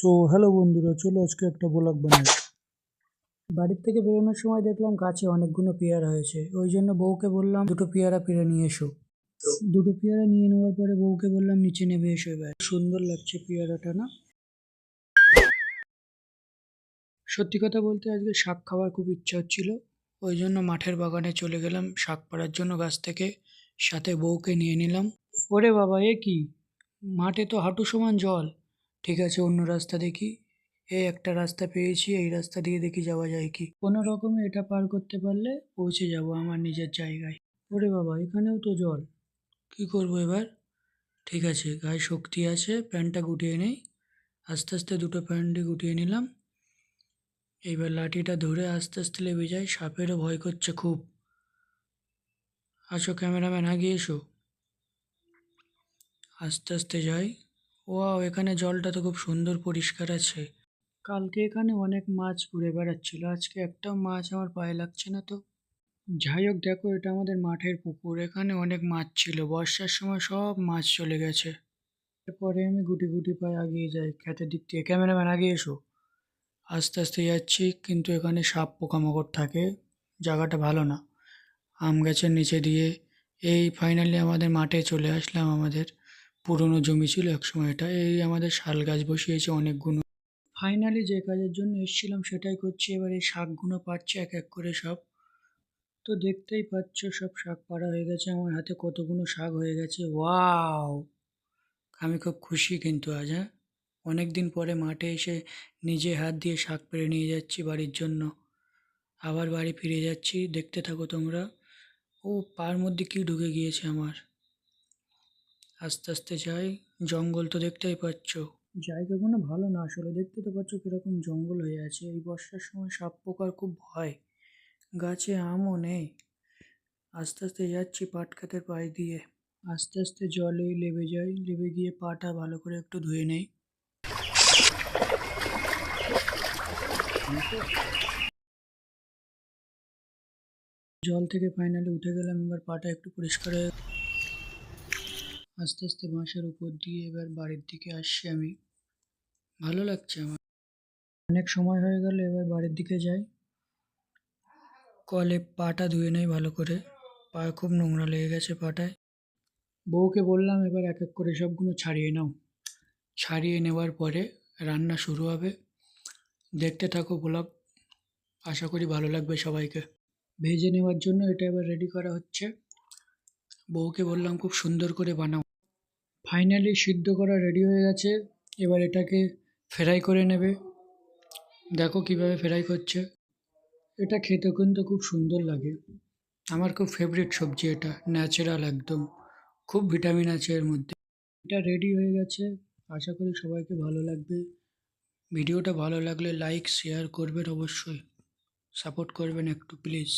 So hello বন্ধুরা, চলো আজকে একটা ব্লগ বানাই। বাড়ির থেকে বেরোনোর সময় দেখলাম গাছে অনেকগুলো পেয়ারা হয়েছে, ওই জন্য বউকে বললাম দুটো পেয়ারা পেরে নিয়ে এসো। দুটো পেয়ারা নিয়ে নেওয়ার পরে বউকে বললাম নিচে নেমে এসো। এবার সুন্দর লাগছে পেয়ারাটা না? সত্যি কথা বলতে আজকে শাক খাওয়ার খুব ইচ্ছা হচ্ছিল, ওই জন্য মাঠের বাগানে চলে গেলাম শাক পাড়ার জন্য গাছ থেকে। সাথে বউকে নিয়ে নিলাম। ওরে বাবা, এ কি! মাঠে তো হাঁটু সমান জল। ঠিক আছে, অন্য রাস্তা দেখি। এই একটা রাস্তা পেয়েছি, এই রাস্তা দিয়ে দেখি যাওয়া যায় কি। কোনো রকমে এটা পার করতে পারলে পৌঁছে যাব আমার নিজের জায়গায়। ওরে বাবা, এখানেও তো জল! কি করব এবার? ঠিক আছে, গায়ে শক্তি আছে, প্যান্টটা গুটিয়ে নেই। আস্তে আস্তে দুটো প্যান্টই গুটিয়ে নিলাম। এইবার লাঠিটা ধরে আস্তে আস্তে নেমে যাই। সাপেরও ভয় করছে খুব। আসো ক্যামেরাম্যান, আগিয়ে এসো। আস্তে আস্তে যাই। ওয়াও, এখানে জলটা তো খুব সুন্দর পরিষ্কার আছে। কালকে এখানে অনেক মাছ ঘুরে বেড়াচ্ছিল, আজকে একটাও মাছ আমার পায়ে লাগছে না তো। যাই হোক, দেখো এটা আমাদের মাঠের পুকুর, এখানে অনেক মাছ ছিল, বর্ষার সময় সব মাছ চলে গেছে। এরপরে আমি গুটি গুটি পায়ে এগিয়ে যাই ক্ষেতের দিক থেকে। ক্যামেরাম্যান আগিয়ে এসো। আস্তে আস্তে যাচ্ছি, কিন্তু এখানে সাপ পোকামাকড় থাকে, জায়গাটা ভালো না। আম গাছের নিচে দিয়ে এই ফাইনালি আমাদের মাঠে চলে আসলাম। আমাদের পুরনো জমি ছিল একসময় এটা। এই আমাদের শাল গাছ বসিয়েছে অনেকগুলো। ফাইনালি যে কাজের জন্য এসেছিলাম সেটাই করছি। এবার এই শাকগুলো পাড়ছি এক এক করে সব। তো দেখতেই পাচ্ছ সব শাক পাড়া হয়ে গেছে, আমার হাতে কতগুলো শাক হয়ে গেছে। ওয়াও! আমি খুব খুশি কিন্তু আজ, হ্যাঁ, অনেক দিন পরে মাঠে এসে নিজে হাত দিয়ে শাক পেড়ে নিয়ে যাচ্ছি বাড়ির জন্য। আবার বাড়ি ফিরে যাচ্ছি, দেখতে থাকো তোমরা। ও, পার মধ্যে কি ঢুকে গিয়েছে আমার! আস্তে আস্তে যাই। জঙ্গল তো দেখতেই পাচ্ছ, জায়গাগুলো ভালো না আসলে। দেখতে তো পাচ্ছ কিরকম জঙ্গল হয়ে আছে। এই বর্ষার সময় সাপ পোকার খুব ভয়। গাছে আমও নেই। আস্তে আস্তে যাচ্ছি পাট ক্ষেতের পাশ দিয়ে। আস্তে আস্তে জলে নেমে যাই, নেমে গিয়ে পাটা ভালো করে একটু ধুয়ে নেই। জল থেকে ফাইনালি উঠে গেলাম, এবার পাটা একটু পরিষ্কার হয়ে আস্তে আস্তে বাঁশের উপর দিয়ে এবার বাড়ির দিকে আসছি আমি। ভালো লাগছে আমার। অনেক সময় হয়ে গেল, এবার বাড়ির দিকে যাই। কলে পাটা ধুয়ে নেই ভালো করে, পায়ে খুব নোংরা লেগে গেছে পাটায়। বউকে বললাম এবার এক এক করে সবগুলো ছাড়িয়ে নাও। ছাড়িয়ে নেওয়ার পরে রান্না শুরু হবে। দেখতে থাকো ব্লগ, আশা করি ভালো লাগবে সবাইকে। ভেজে নেওয়ার জন্য এটা এবার রেডি করা হচ্ছে। বউকে বললাম খুব সুন্দর করে বানাও। ফাইনালি সিদ্ধ করা রেডি হয়ে গেছে, এবার এটাকে ফ্রাই করে নেবে। দেখো কিভাবে ফ্রাই করছে। এটা খেতে কিন্তু খুব সুন্দর লাগে। আমার খুব ফেভারিট সবজি এটা, ন্যাচারাল একদম, খুব ভিটামিন আছে এর মধ্যে। এটা রেডি হয়ে গেছে, আশা করি সবাইকে ভালো লাগবে। ভিডিওটা ভালো লাগলে লাইক শেয়ার করবেন অবশ্যই, সাপোর্ট করবেন একটু প্লিজ।